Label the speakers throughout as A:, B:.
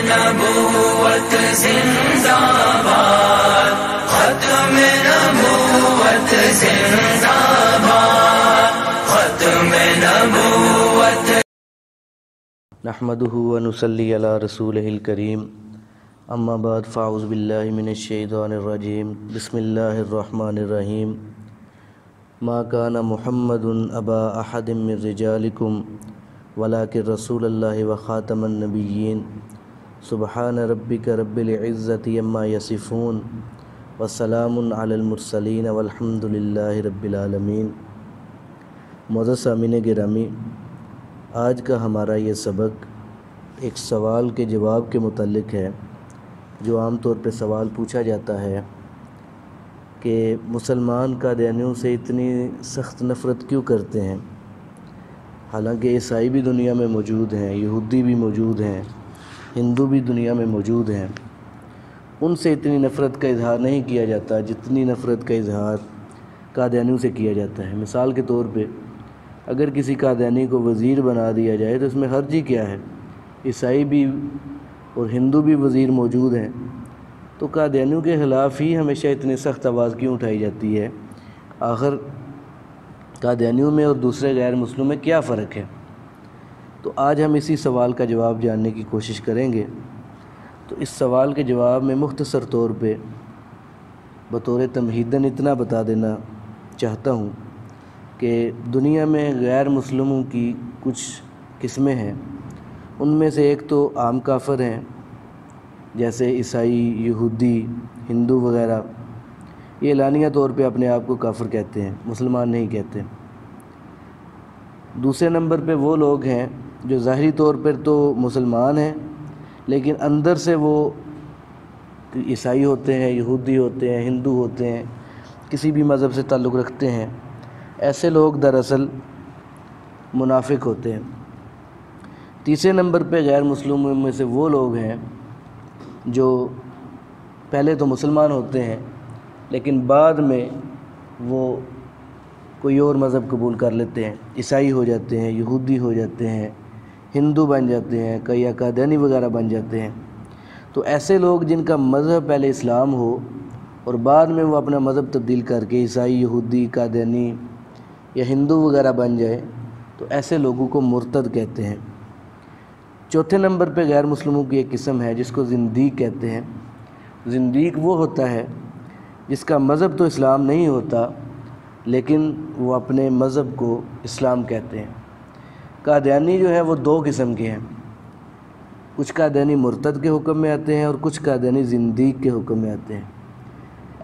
A: نبوت زندہ باد، ختم نبوت زندہ باد، ختم نبوت۔
B: نحمده ونصلی علی رسولہ الکریم، اما بعد فاعوذ باللہ من الشیطان الرجیم، بسم اللہ الرحمن الرحیم۔ ما کان محمد ابا احد من رجالکم ولکن رسول اللہ وخاتم النبیین، سبحان ربک رب العزۃ عما یصفون وسلام علی المرسلین والحمد للہ رب العالمین۔ معزز سامعین گرامی، آج کا ہمارا یہ سبق ایک سوال کے جواب کے متعلق ہے، جو عام طور پہ سوال پوچھا جاتا ہے کہ مسلمان قادیانیوں سے اتنی سخت نفرت کیوں کرتے ہیں، حالانکہ عیسائی بھی دنیا میں موجود ہیں، یہودی بھی موجود ہیں، ہندو بھی دنیا میں موجود ہیں، ان سے اتنی نفرت کا اظہار نہیں کیا جاتا جتنی نفرت کا اظہار قادیانیوں سے کیا جاتا ہے۔ مثال کے طور پہ اگر کسی قادیانی کو وزیر بنا دیا جائے تو اس میں حرج ہی کیا ہے؟ عیسائی بھی اور ہندو بھی وزیر موجود ہیں، تو قادیانیوں کے خلاف ہی ہمیشہ اتنی سخت آواز کیوں اٹھائی جاتی ہے؟ آخر قادیانیوں میں اور دوسرے غیر مسلموں میں کیا فرق ہے؟ تو آج ہم اسی سوال کا جواب جاننے کی کوشش کریں گے۔ تو اس سوال کے جواب میں مختصر طور پہ بطور تمہیداً اتنا بتا دینا چاہتا ہوں کہ دنیا میں غیر مسلموں کی کچھ قسمیں ہیں، ان میں سے ایک تو عام کافر ہیں، جیسے عیسائی، یہودی، ہندو وغیرہ، یہ اعلانیہ طور پہ اپنے آپ کو کافر کہتے ہیں، مسلمان نہیں کہتے۔ دوسرے نمبر پہ وہ لوگ ہیں جو ظاہری طور پر تو مسلمان ہیں لیکن اندر سے وہ عیسائی ہوتے ہیں، یہودی ہوتے ہیں، ہندو ہوتے ہیں، کسی بھی مذہب سے تعلق رکھتے ہیں۔ ایسے لوگ دراصل منافق ہوتے ہیں۔ تیسرے نمبر پہ غیر مسلموں میں سے وہ لوگ ہیں جو پہلے تو مسلمان ہوتے ہیں لیکن بعد میں وہ کوئی اور مذہب قبول کر لیتے ہیں، عیسائی ہو جاتے ہیں، یہودی ہو جاتے ہیں، ہندو بن جاتے ہیں، کئی قادیانی وغیرہ بن جاتے ہیں۔ تو ایسے لوگ جن کا مذہب پہلے اسلام ہو اور بعد میں وہ اپنا مذہب تبدیل کر کے عیسائی، یہودی، قادیانی یا ہندو وغیرہ بن جائے تو ایسے لوگوں کو مرتد کہتے ہیں۔ چوتھے نمبر پہ غیر مسلموں کی ایک قسم ہے جس کو زندیق کہتے ہیں۔ زندیق وہ ہوتا ہے جس کا مذہب تو اسلام نہیں ہوتا لیکن وہ اپنے مذہب کو اسلام کہتے ہیں۔ قادیانی جو ہے وہ دو قسم کے ہیں، کچھ قادیانی مرتد کے حکم میں آتے ہیں اور کچھ قادیانی زندیق کے حکم میں آتے ہیں۔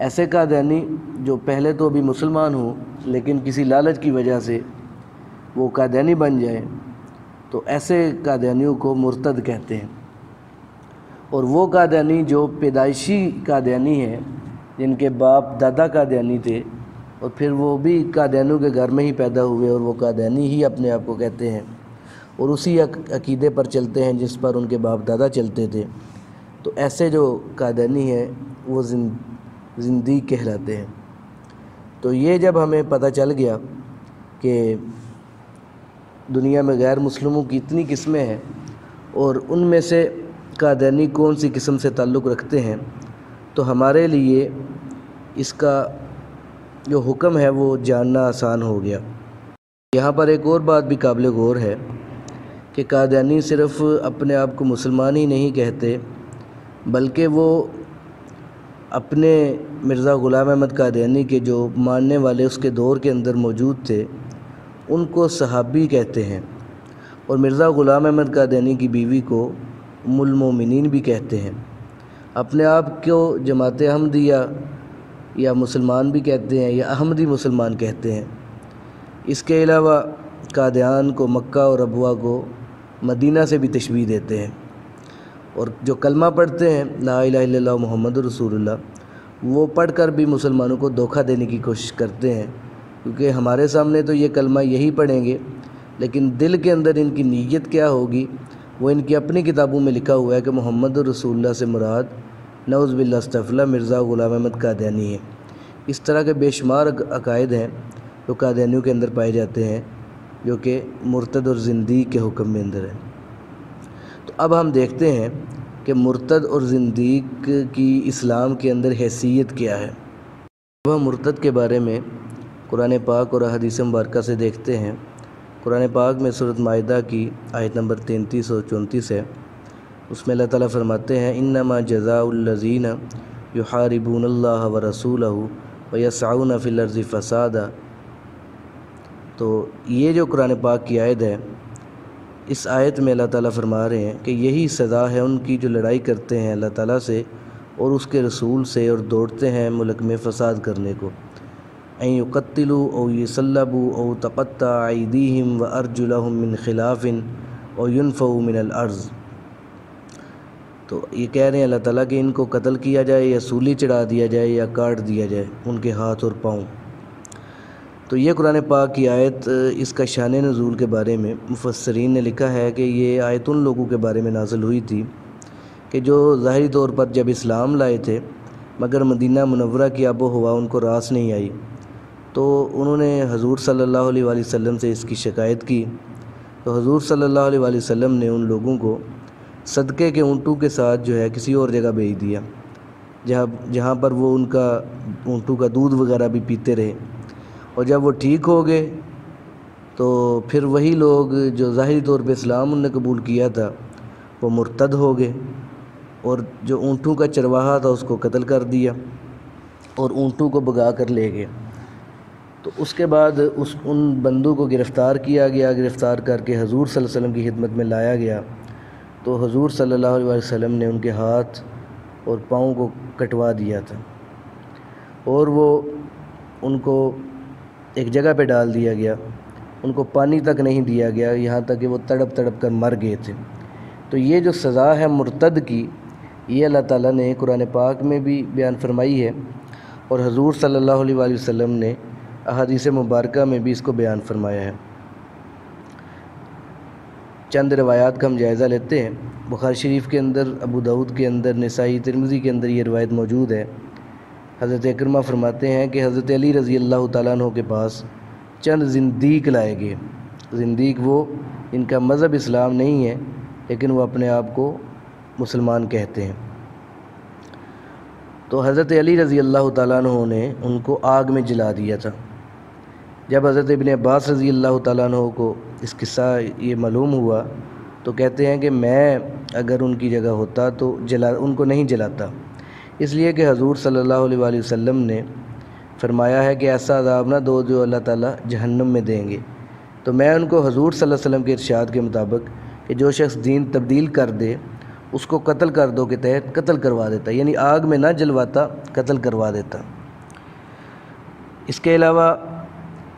B: ایسے قادیانی جو پہلے تو ابھی مسلمان ہوں لیکن کسی لالچ کی وجہ سے وہ قادیانی بن جائے تو ایسے قادیانیوں کو مرتد کہتے ہیں۔ اور وہ قادیانی جو پیدائشی قادیانی ہیں، جن کے باپ دادا قادیانی تھے اور پھر وہ بھی قادیانیوں کے گھر میں ہی پیدا ہوئے اور وہ قادیانی ہی اپنے آپ کو کہتے ہیں اور اسی عقیدے پر چلتے ہیں جس پر ان کے باپ دادا چلتے تھے، تو ایسے جو قادیانی ہیں وہ زندیق کہلاتے ہیں۔ تو یہ جب ہمیں پتہ چل گیا کہ دنیا میں غیر مسلموں کی اتنی قسمیں ہیں اور ان میں سے قادیانی کون سی قسم سے تعلق رکھتے ہیں، تو ہمارے لیے اس کا جو حکم ہے وہ جاننا آسان ہو گیا۔ یہاں پر ایک اور بات بھی قابل غور ہے کہ قادیانی صرف اپنے آپ کو مسلمان ہی نہیں کہتے بلکہ وہ اپنے مرزا غلام احمد قادیانی کے جو ماننے والے اس کے دور کے اندر موجود تھے ان کو صحابی کہتے ہیں، اور مرزا غلام احمد قادیانی کی بیوی کو ام المومنین بھی کہتے ہیں۔ اپنے آپ کو جماعت احمدیہ یا مسلمان بھی کہتے ہیں یا احمدی مسلمان کہتے ہیں۔ اس کے علاوہ قادیان کو مکہ اور ربوہ کو مدینہ سے بھی تشبیہ دیتے ہیں، اور جو کلمہ پڑھتے ہیں لا الہ الا اللہ محمد رسول اللہ، وہ پڑھ کر بھی مسلمانوں کو دھوکہ دینے کی کوشش کرتے ہیں، کیونکہ ہمارے سامنے تو یہ کلمہ یہی پڑھیں گے لیکن دل کے اندر ان کی نیت کیا ہوگی وہ ان کی اپنی کتابوں میں لکھا ہوا ہے کہ محمد رسول اللہ سے مراد نعوذ باللہ استغفر اللہ مرزا غلام احمد قادیانی ہے۔ اس طرح کے بے شمار عقائد ہیں جو قادیانیوں کے اندر پائے جاتے ہیں، جو کہ مرتد اور زندیق کے حکم میں اندر ہیں۔ تو اب ہم دیکھتے ہیں کہ مرتد اور زندیق کی اسلام کے اندر حیثیت کیا ہے۔ وہ مرتد کے بارے میں قرآن پاک اور احادیث مبارکہ سے دیکھتے ہیں۔ قرآن پاک میں سورۃ مائدہ کی آیت نمبر 33 اور 34 ہے، اس میں اللہ تعالیٰ فرماتے ہیں انما جزاء الذین یحاربون اللہ ورسولہ ویسعون فی الارض فسادا۔ تو یہ جو قرآن پاک کی آیت ہے، اس آیت میں اللہ تعالیٰ فرما رہے ہیں کہ یہی سزا ہے ان کی جو لڑائی کرتے ہیں اللہ تعالیٰ سے اور اس کے رسول سے اور دوڑتے ہیں ملک میں فساد کرنے کو، ان یقتلوا او یصلبوا او تقطع ایدیہم وارجلہم من خلاف او ینفوا من الارض۔ تو یہ کہہ رہے ہیں اللہ تعالیٰ کہ ان کو قتل کیا جائے یا سولی چڑھا دیا جائے یا کاٹ دیا جائے ان کے ہاتھ اور پاؤں۔ تو یہ قرآن پاک کی آیت، اس کا شان نزول کے بارے میں مفسرین نے لکھا ہے کہ یہ آیت ان لوگوں کے بارے میں نازل ہوئی تھی کہ جو ظاہری طور پر جب اسلام لائے تھے مگر مدینہ منورہ کی آب و ہوا ان کو راس نہیں آئی، تو انہوں نے حضور صلی اللہ علیہ وآلہ وسلم سے اس کی شکایت کی۔ تو حضور صلی اللہ علیہ وآلہ وسلم نے ان لوگوں کو صدقے کے اونٹوں کے ساتھ جو ہے کسی اور جگہ بھیج دیا، جہاں پر وہ ان کا اونٹوں کا دودھ وغیرہ بھی پیتے رہے، اور جب وہ ٹھیک ہو گئے تو پھر وہی لوگ جو ظاہری طور پہ اسلام انہوں نے قبول کیا تھا وہ مرتد ہو گئے، اور جو اونٹوں کا چرواہا تھا اس کو قتل کر دیا اور اونٹوں کو بھگا کر لے گئے۔ تو اس کے بعد ان بندوں کو گرفتار کیا گیا، گرفتار کر کے حضور صلی اللہ علیہ وسلم کی خدمت میں لایا گیا۔ تو حضور صلی اللہ علیہ وسلم نے ان کے ہاتھ اور پاؤں کو کٹوا دیا تھا، اور وہ ان کو ایک جگہ پہ ڈال دیا گیا، ان کو پانی تک نہیں دیا گیا، یہاں تک کہ وہ تڑپ تڑپ کر مر گئے تھے۔ تو یہ جو سزا ہے مرتد کی، یہ اللہ تعالیٰ نے قرآن پاک میں بھی بیان فرمائی ہے، اور حضور صلی اللہ علیہ وآلہ وسلم نے احادیث مبارکہ میں بھی اس کو بیان فرمایا ہے۔ چند روایات کا ہم جائزہ لیتے ہیں۔ بخاری شریف کے اندر، ابو داؤد کے اندر، نسائی، ترمذی کے اندر یہ روایت موجود ہے۔ حضرت اکرمہ فرماتے ہیں کہ حضرت علی رضی اللہ تعالیٰ عنہ کے پاس چند زندیق لائے گئے۔ زندیق وہ ان کا مذہب اسلام نہیں ہے لیکن وہ اپنے آپ کو مسلمان کہتے ہیں۔ تو حضرت علی رضی اللہ تعالیٰ عنہ نے ان کو آگ میں جلا دیا تھا۔ جب حضرت ابن عباس رضی اللہ تعالیٰ عنہ کو اس قصہ یہ معلوم ہوا تو کہتے ہیں کہ میں اگر ان کی جگہ ہوتا تو ان کو نہیں جلاتا، اس لیے کہ حضور صلی اللہ علیہ وآلہ وسلم نے فرمایا ہے کہ ایسا عذاب نہ دو جو اللہ تعالیٰ جہنم میں دیں گے۔ تو میں ان کو حضور صلی اللہ علیہ وسلم کے ارشاد کے مطابق کہ جو شخص دین تبدیل کر دے اس کو قتل کر دو کے تحت قتل کروا دیتا، یعنی آگ میں نہ جلواتا، قتل کروا دیتا۔ اس کے علاوہ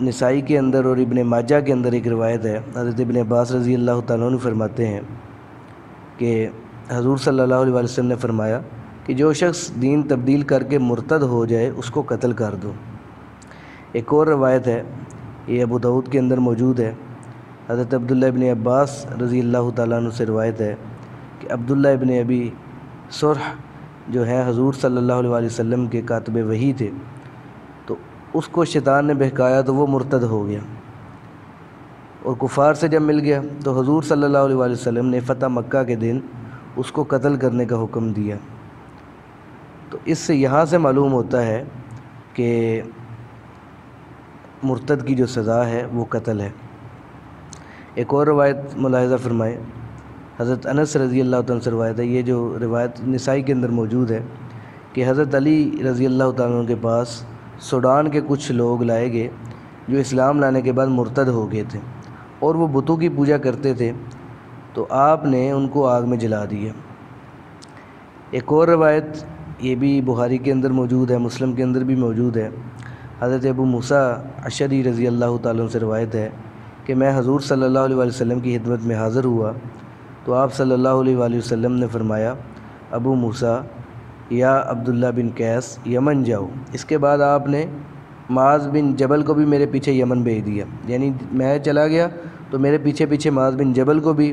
B: نسائی کے اندر اور ابن ماجہ کے اندر ایک روایت ہے، حضرت ابن عباس رضی اللہ تعالیٰ عنہ فرماتے ہیں کہ حضور صلی اللہ علیہ وسلم نے فرمایا کہ جو شخص دین تبدیل کر کے مرتد ہو جائے اس کو قتل کر دو۔ ایک اور روایت ہے، یہ ابو داؤد کے اندر موجود ہے، حضرت عبداللہ ابن عباس رضی اللہ تعالیٰ عنہ سے روایت ہے کہ عبداللہ ابن ابی سرح جو ہے حضور صلی اللہ علیہ وسلم کے کاتب وحی تھے، تو اس کو شیطان نے بہکایا تو وہ مرتد ہو گیا، اور کفار سے جب مل گیا تو حضور صلی اللہ علیہ وسلم نے فتح مکہ کے دن اس کو قتل کرنے کا حکم دیا۔ تو اس سے یہاں سے معلوم ہوتا ہے کہ مرتد کی جو سزا ہے وہ قتل ہے۔ ایک اور روایت ملاحظہ فرمائیں، حضرت انس رضی اللہ تعالیٰ سے روایت ہے، یہ جو روایت نسائی کے اندر موجود ہے کہ حضرت علی رضی اللہ تعالیٰ عنہ کے پاس سوڈان کے کچھ لوگ لائے گئے جو اسلام لانے کے بعد مرتد ہو گئے تھے اور وہ بتوں کی پوجا کرتے تھے، تو آپ نے ان کو آگ میں جلا دیا۔ ایک اور روایت یہ بھی بخاری کے اندر موجود ہے، مسلم کے اندر بھی موجود ہے، حضرت ابو موسیٰ اشعری رضی اللہ تعالیٰ عنہ سے روایت ہے کہ میں حضور صلی اللہ علیہ وسلم کی خدمت میں حاضر ہوا تو آپ صلی اللہ علیہ وسلم نے فرمایا ابو موسیٰ یا عبداللہ بن قیس یمن جاؤ۔ اس کے بعد آپ نے معاذ بن جبل کو بھی میرے پیچھے یمن بھیج دیا، یعنی میں چلا گیا تو میرے پیچھے پیچھے معاذ بن جبل کو بھی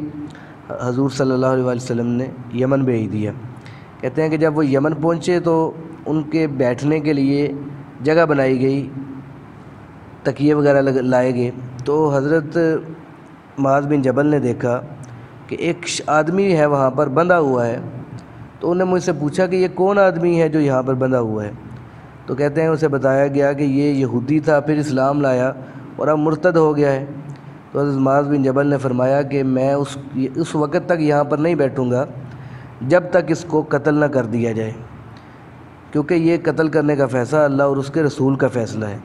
B: حضور صلی اللہ علیہ وسلم نے یمن بھیج دیا۔ کہتے ہیں کہ جب وہ یمن پہنچے تو ان کے بیٹھنے کے لیے جگہ بنائی گئی، تکیے وغیرہ لائے گئے، تو حضرت معاذ بن جبل نے دیکھا کہ ایک آدمی ہے وہاں پر بندھا ہوا ہے، تو انہوں نے مجھ سے پوچھا کہ یہ کون آدمی ہے جو یہاں پر بندھا ہوا ہے؟ تو کہتے ہیں اسے بتایا گیا کہ یہ یہودی تھا، پھر اسلام لایا اور اب مرتد ہو گیا ہے۔ تو حضرت معاذ بن جبل نے فرمایا کہ میں اس وقت تک یہاں پر نہیں بیٹھوں گا جب تک اس کو قتل نہ کر دیا جائے، کیونکہ یہ قتل کرنے کا فیصلہ اللہ اور اس کے رسول کا فیصلہ ہے۔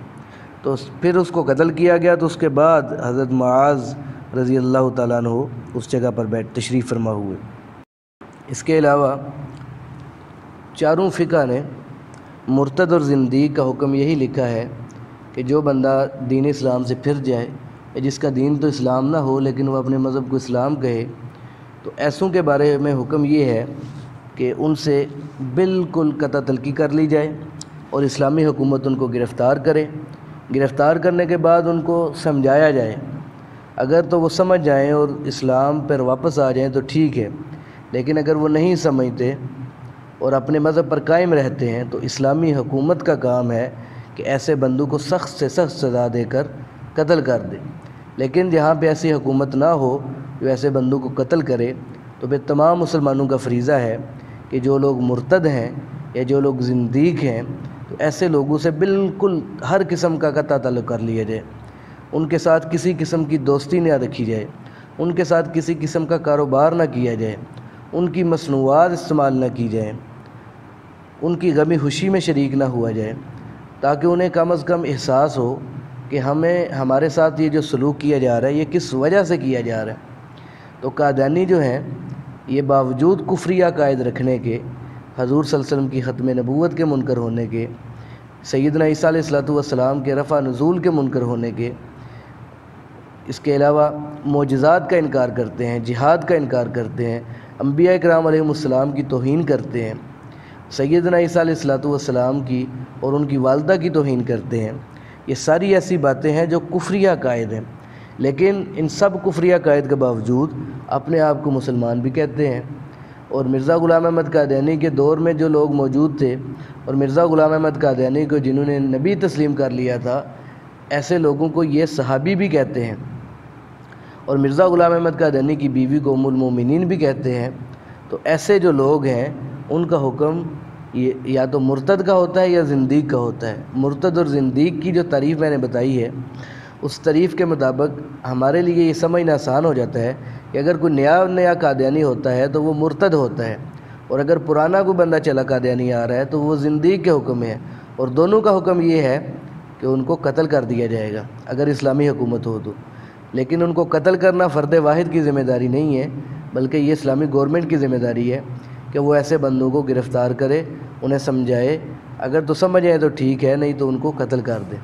B: تو پھر اس کو قتل کیا گیا، تو اس کے بعد حضرت معاذ رضی اللہ تعالیٰ عنہ اس جگہ پر تشریف فرما ہوئے۔ اس کے علاوہ چاروں فقہ نے مرتد اور زندیق کا حکم یہی لکھا ہے کہ جو بندہ دین اسلام سے پھر جائے، یا جس کا دین تو اسلام نہ ہو لیکن وہ اپنے مذہب کو اسلام کہے، تو ایسوں کے بارے میں حکم یہ ہے کہ ان سے بالکل قطع تلقی کر لی جائے اور اسلامی حکومت ان کو گرفتار کرے۔ گرفتار کرنے کے بعد ان کو سمجھایا جائے، اگر تو وہ سمجھ جائیں اور اسلام پر واپس آ جائیں تو ٹھیک ہے، لیکن اگر وہ نہیں سمجھتے اور اپنے مذہب پر قائم رہتے ہیں تو اسلامی حکومت کا کام ہے کہ ایسے بندوں کو سخت سے سخت سزا دے کر قتل کر دے۔ لیکن جہاں پہ ایسی حکومت نہ ہو جو ایسے بندوں کو قتل کرے، تو پھر تمام مسلمانوں کا فریضہ ہے کہ جو لوگ مرتد ہیں یا جو لوگ زندیق ہیں، تو ایسے لوگوں سے بالکل ہر قسم کا قطع تعلق کر لیا جائے، ان کے ساتھ کسی قسم کی دوستی نہ رکھی جائے، ان کے ساتھ کسی قسم کا کاروبار نہ کیا جائے، ان کی مصنوعات استعمال نہ کی جائیں، ان کی غمی خوشی میں شریک نہ ہوا جائے، تاکہ انہیں کم از کم احساس ہو کہ ہمارے ساتھ یہ جو سلوک کیا جا رہا ہے یہ کس وجہ سے کیا جا رہا ہے۔ تو قادیانی جو ہیں یہ باوجود کفری عقائد رکھنے کے، حضور صلی اللہ علیہ وسلم کی ختم نبوت کے منکر ہونے کے، سیدنا عیسیٰ علیہ السلام کے رفع نزول کے منکر ہونے کے، اس کے علاوہ معجزات کا انکار کرتے ہیں، جہاد کا انکار کرتے ہیں، انبیاء کرام علیہ السلام کی توہین کرتے ہیں، سیدنا عیسیٰ علیہ السلام کی اور ان کی والدہ کی توہین کرتے ہیں۔ یہ ساری ایسی باتیں ہیں جو کفری عقائد ہیں، لیکن ان سب کفری عقائد کے باوجود اپنے آپ کو مسلمان بھی کہتے ہیں۔ اور مرزا غلام احمد قادیانی کے دور میں جو لوگ موجود تھے، اور مرزا غلام احمد قادیانی کو جنہوں نے نبی تسلیم کر لیا تھا، ایسے لوگوں کو یہ صحابی بھی کہتے ہیں، اور مرزا غلام احمد قادیانی کی بیوی کو ام المومنین بھی کہتے ہیں۔ تو ایسے جو لوگ ہیں ان کا حکم یا تو مرتد کا ہوتا ہے یا زندیق کا ہوتا ہے۔ مرتد اور زندیق کی جو تعریف میں نے بتائی ہے، اس تعریف کے مطابق ہمارے لیے یہ سمجھنا آسان ہو جاتا ہے کہ اگر کوئی نیا قادیانی ہوتا ہے تو وہ مرتد ہوتا ہے، اور اگر پرانا کوئی بندہ چلا قادیانی آ رہا ہے تو وہ زندیق کے حکم ہے، اور دونوں کا حکم یہ ہے کہ ان کو قتل کر دیا جائے گا اگر اسلامی حکومت ہو تو۔ لیکن ان کو قتل کرنا فرد واحد کی ذمہ داری نہیں ہے، بلکہ یہ اسلامی گورنمنٹ کی ذمہ داری ہے کہ وہ ایسے بندوں کو گرفتار کرے، انہیں سمجھائے، اگر تو سمجھ آئے تو ٹھیک ہے، نہیں تو ان کو قتل کر دے۔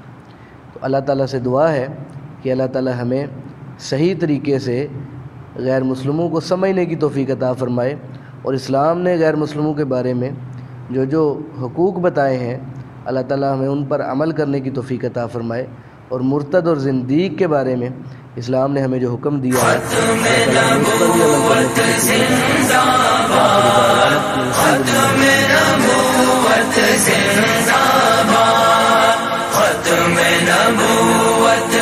B: تو اللہ تعالیٰ سے دعا ہے کہ اللہ تعالیٰ ہمیں صحیح طریقے سے غیر مسلموں کو سمجھنے کی توفیق عطا فرمائے، اور اسلام نے غیر مسلموں کے بارے میں جو حقوق بتائے ہیں اللہ تعالیٰ ہمیں ان پر عمل کرنے کی توفیق عطا فرمائے، اور مرتد اور زندیق کے بارے میں اسلام نے ہمیں جو حکم دیا ہے اللہ تعالیٰ ہمیں اس پر بھی عمل کرنے کی توفیق عطا فرمائے۔